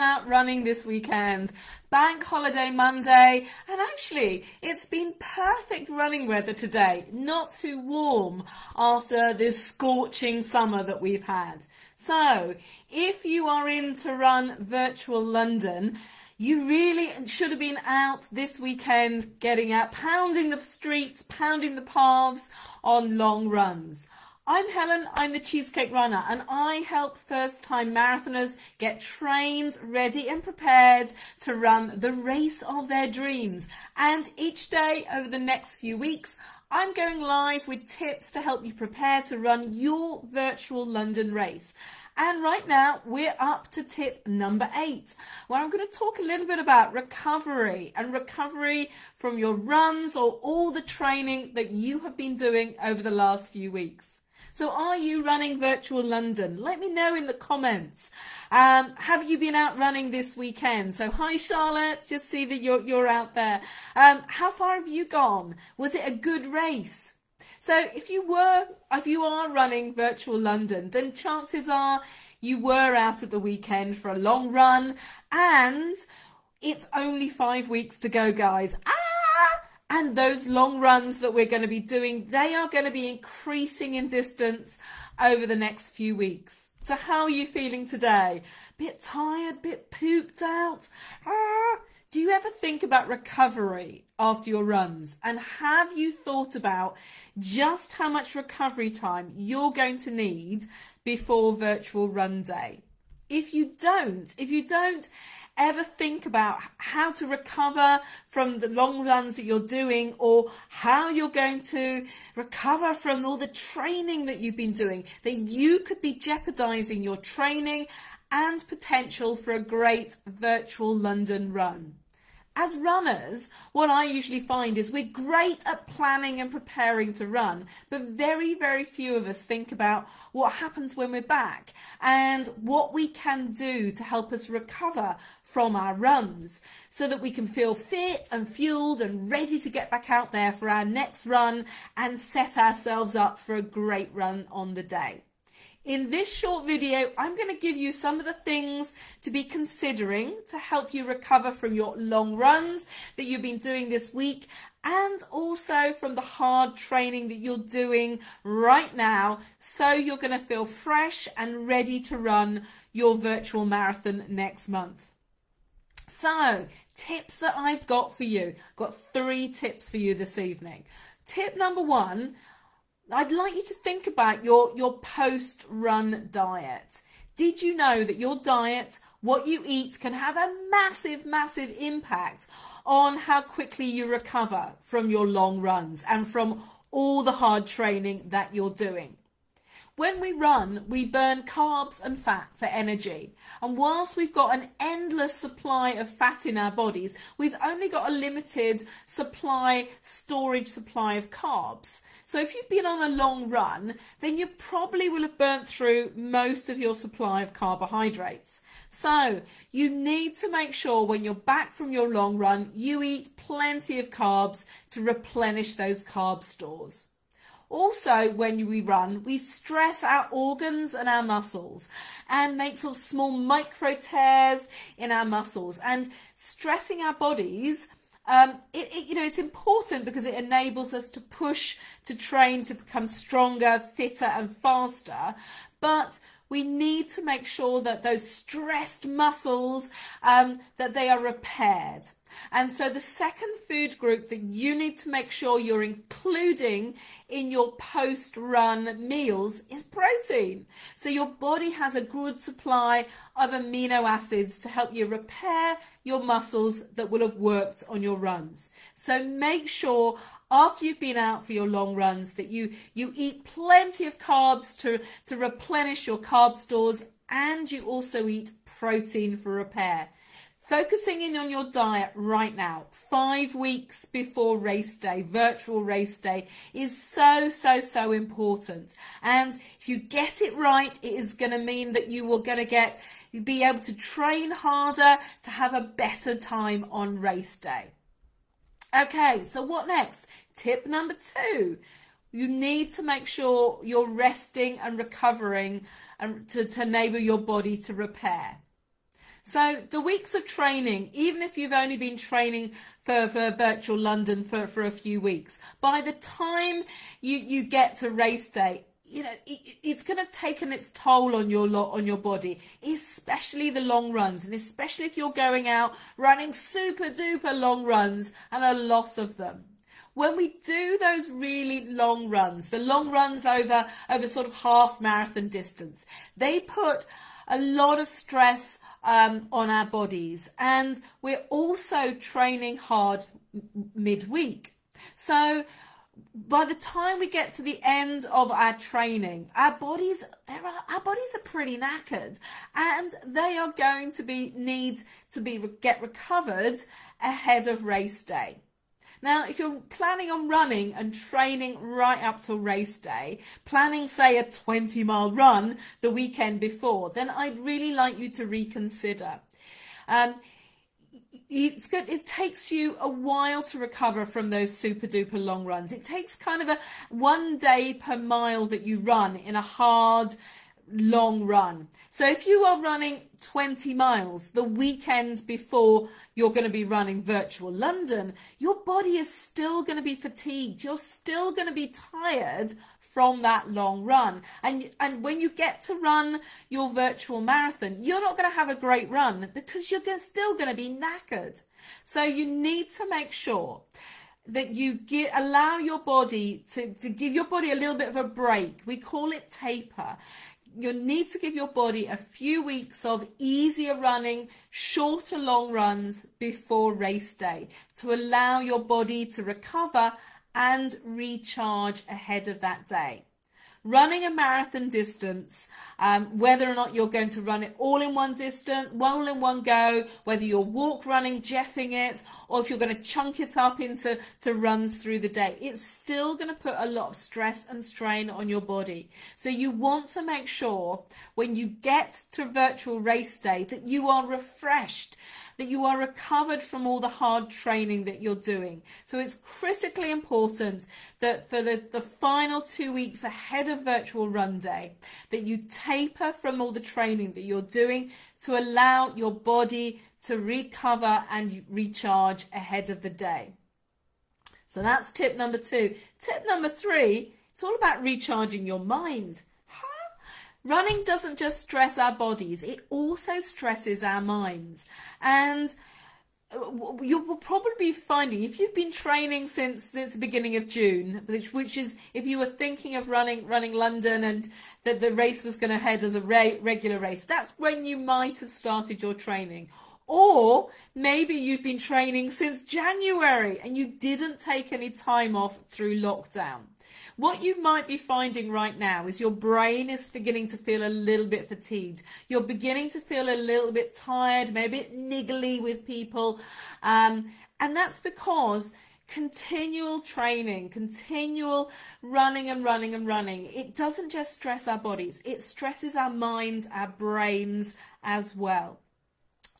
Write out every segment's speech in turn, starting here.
out running this weekend. Bank holiday Monday, and actually it's been perfect running weather today. Not too warm after this scorching summer that we've had. So if you are in to run virtual London, you really should have been out this weekend, getting out, pounding the streets, pounding the paths on long runs. I'm Helen, I'm the Cheesecake Runner, and I help first-time marathoners get trained, ready and prepared to run the race of their dreams. And each day over the next few weeks, I'm going live with tips to help you prepare to run your virtual London race. And right now we're up to tip number 8, where I'm going to talk a little bit about recovery and recovery from your runs or all the training that you have been doing over the last few weeks. So are you running virtual London? Let me know in the comments. Have you been out running this weekend? So hi Charlotte, just see that you're out there. How far have you gone? Was it a good race? So if you are running virtual London, then chances are you were out at the weekend for a long run, and it's only 5 weeks to go, guys. And those long runs that we're going to be doing, they are going to be increasing in distance over the next few weeks. So how are you feeling today? Bit tired, bit pooped out? Do you ever think about recovery after your runs? And have you thought about just how much recovery time you're going to need before virtual run day? If you don't ever think about how to recover from the long runs that you're doing, or how you're going to recover from all the training that you've been doing, then you could be jeopardizing your training and potential for a great virtual London run. As runners, what I usually find is we're great at planning and preparing to run, but very, very few of us think about what happens when we're back and what we can do to help us recover from our runs so that we can feel fit and fueled and ready to get back out there for our next run and set ourselves up for a great run on the day. In this short video, I'm going to give you some of the things to be considering to help you recover from your long runs that you've been doing this week, and also from the hard training that you're doing right now, so you're going to feel fresh and ready to run your virtual marathon next month. So, tips that I've got for you. I've got 3 tips for you this evening. Tip number 1, I'd like you to think about your post-run diet. Did you know that your diet, what you eat, can have a massive, massive impact on how quickly you recover from your long runs and from all the hard training that you're doing? When we run, we burn carbs and fat for energy. And whilst we've got an endless supply of fat in our bodies, we've only got a limited storage supply of carbs. So if you've been on a long run, then you probably will have burnt through most of your supply of carbohydrates. So you need to make sure when you're back from your long run, you eat plenty of carbs to replenish those carb stores. Also, when we run, we stress our organs and our muscles and make sort of small micro tears in our muscles. And stressing our bodies, it's important because it enables us to push, to train, to become stronger, fitter and faster. But we need to make sure that those stressed muscles, that they are repaired. And so the second food group that you need to make sure you're including in your post-run meals is protein. So your body has a good supply of amino acids to help you repair your muscles that will have worked on your runs. So make sure after you've been out for your long runs that you eat plenty of carbs to replenish your carb stores, and you also eat protein for repair. Focusing in on your diet right now, 5 weeks before race day, virtual race day, is so important. And if you get it right, it is going to mean that you'll be able to train harder to have a better time on race day. Okay, so what next? Tip number 2. You need to make sure you're resting and recovering to enable your body to repair. So the weeks of training, even if you've only been training for virtual London for a few weeks, by the time you get to race day, you know, it's going to have taken its toll on your body, especially the long runs, and especially if you're going out running super duper long runs, and a lot of them. When we do those really long runs, the long runs over sort of half marathon distance, they put a lot of stress on our bodies, and we're also training hard midweek. So by the time we get to the end of our training, our bodies are pretty knackered, and they are going to get recovered ahead of race day. Now, if you're planning on running and training right up till race day, planning, say, a 20-mile run the weekend before, then I'd really like you to reconsider. It's good. It takes you a while to recover from those super duper long runs. It takes kind of a 1 day per mile that you run in a hard, long run. So if you are running 20 miles the weekend before you're going to be running virtual London, your body is still going to be fatigued. You're still going to be tired from that long run. And when you get to run your virtual marathon, you're not going to have a great run because you're still going to be knackered. So you need to make sure that you allow your body to give your body a little bit of a break. We call it taper. You need to give your body a few weeks of easier running, shorter long runs before race day to allow your body to recover and recharge ahead of that day. Running a marathon distance, whether or not you're going to run it all in one go, whether you're walk running, jeffing it, or if you're going to chunk it up into runs through the day, it's still going to put a lot of stress and strain on your body. So you want to make sure when you get to virtual race day that you are refreshed, that you are recovered from all the hard training that you're doing. So it's critically important that for the final 2 weeks ahead of virtual run day, that you taper from all the training that you're doing to allow your body to recover and recharge ahead of the day. So that's tip number 2. Tip number 3, it's all about recharging your mind. Running doesn't just stress our bodies, it also stresses our minds. And you will probably be finding, if you've been training since the beginning of June, which is if you were thinking of running London and that the race was going to head as a regular race, that's when you might have started your training. Or maybe you've been training since January and you didn't take any time off through lockdown. What you might be finding right now is your brain is beginning to feel a little bit fatigued. You're beginning to feel a little bit tired, maybe a bit niggly with people. And that's because continual training, continual running, it doesn't just stress our bodies, it stresses our minds, our brains as well.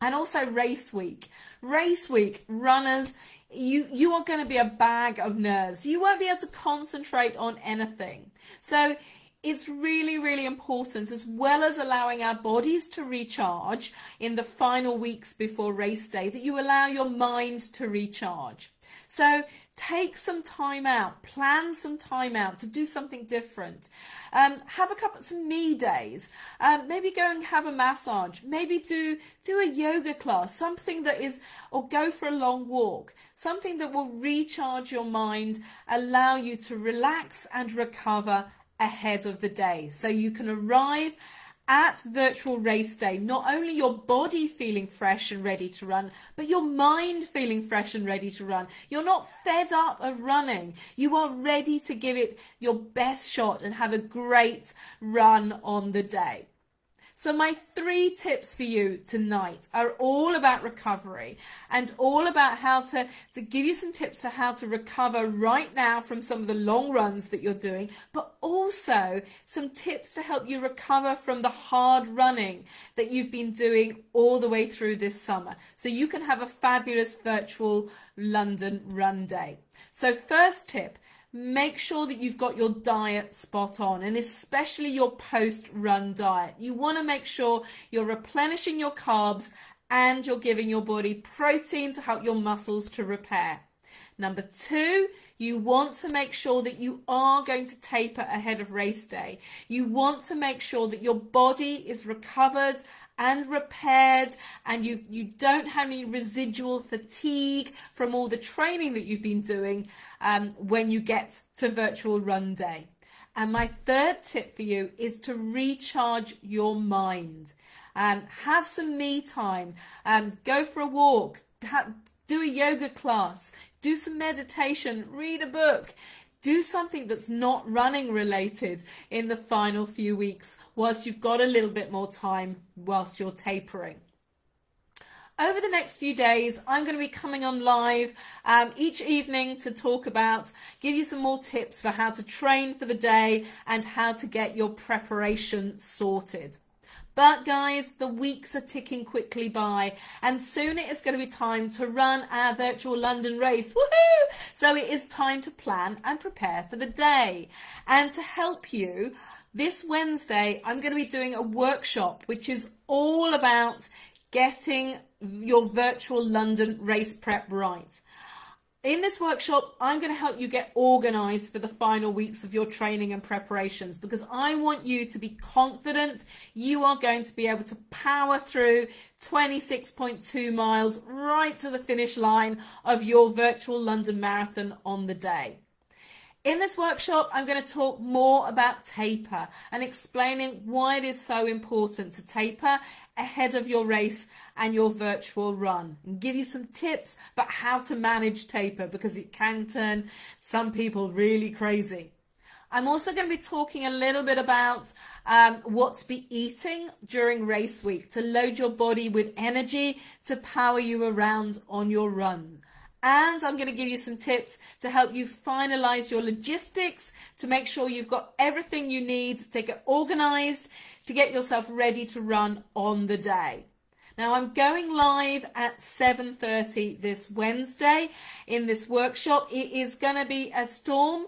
And also race week. Race week, runners, you are going to be a bag of nerves. You won't be able to concentrate on anything. So it's really, really important, as well as allowing our bodies to recharge in the final weeks before race day, that you allow your mind to recharge. So take some time out, plan some time out to do something different. Have some me days. Maybe go and have a massage. Maybe do a yoga class, something that is, or go for a long walk, something that will recharge your mind, allow you to relax and recover ahead of the day. So you can arrive at virtual race day, not only your body feeling fresh and ready to run, but your mind feeling fresh and ready to run. You're not fed up of running. You are ready to give it your best shot and have a great run on the day. So my 3 tips for you tonight are all about recovery and all about how to give you some tips to how to recover right now from some of the long runs that you're doing, but also some tips to help you recover from the hard running that you've been doing all the way through this summer, so you can have a fabulous virtual London run day. So first tip, make sure that you've got your diet spot on, and especially your post-run diet. You want to make sure you're replenishing your carbs and you're giving your body protein to help your muscles to repair. Number 2, you want to make sure that you are going to taper ahead of race day. You want to make sure that your body is recovered and repaired, and you don't have any residual fatigue from all the training that you've been doing when you get to virtual run day. And my 3rd tip for you is to recharge your mind. Have some me time, go for a walk, do a yoga class, do some meditation, read a book, do something that's not running related in the final few weeks whilst you've got a little bit more time whilst you're tapering. Over the next few days, I'm going to be coming on live each evening to give you some more tips for how to train for the day and how to get your preparation sorted. But guys, the weeks are ticking quickly by, and soon it is going to be time to run our virtual London race. Woohoo! So it is time to plan and prepare for the day. And to help you, this Wednesday, I'm going to be doing a workshop which is all about getting your virtual London race prep right. In this workshop, I'm going to help you get organised for the final weeks of your training and preparations, because I want you to be confident you are going to be able to power through 26.2 miles right to the finish line of your virtual London Marathon on the day. In this workshop, I'm going to talk more about taper and explaining why it is so important to taper ahead of your race and your virtual run, and give you some tips about how to manage taper, because it can turn some people really crazy. I'm also going to be talking a little bit about what to be eating during race week to load your body with energy to power you around on your run. And I'm going to give you some tips to help you finalize your logistics to make sure you've got everything you need to get organized to get yourself ready to run on the day. Now, I'm going live at 7:30 this Wednesday in this workshop. It is going to be a storm.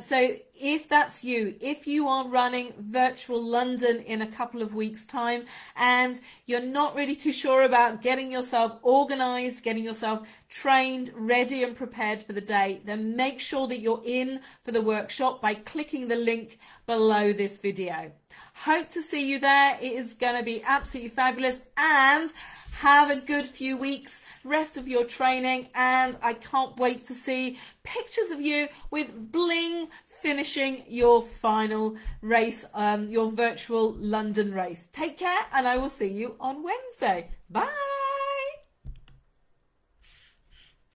So if that's you, if you are running virtual London in a couple of weeks' time and you're not really too sure about getting yourself organised, getting yourself trained, ready and prepared for the day, then make sure that you're in for the workshop by clicking the link below this video. Hope to see you there. It is going to be absolutely fabulous, and have a good few weeks, rest of your training, and I can't wait to see pictures of you with bling finishing your final race, your virtual London race. Take care, and I will see you on Wednesday. Bye.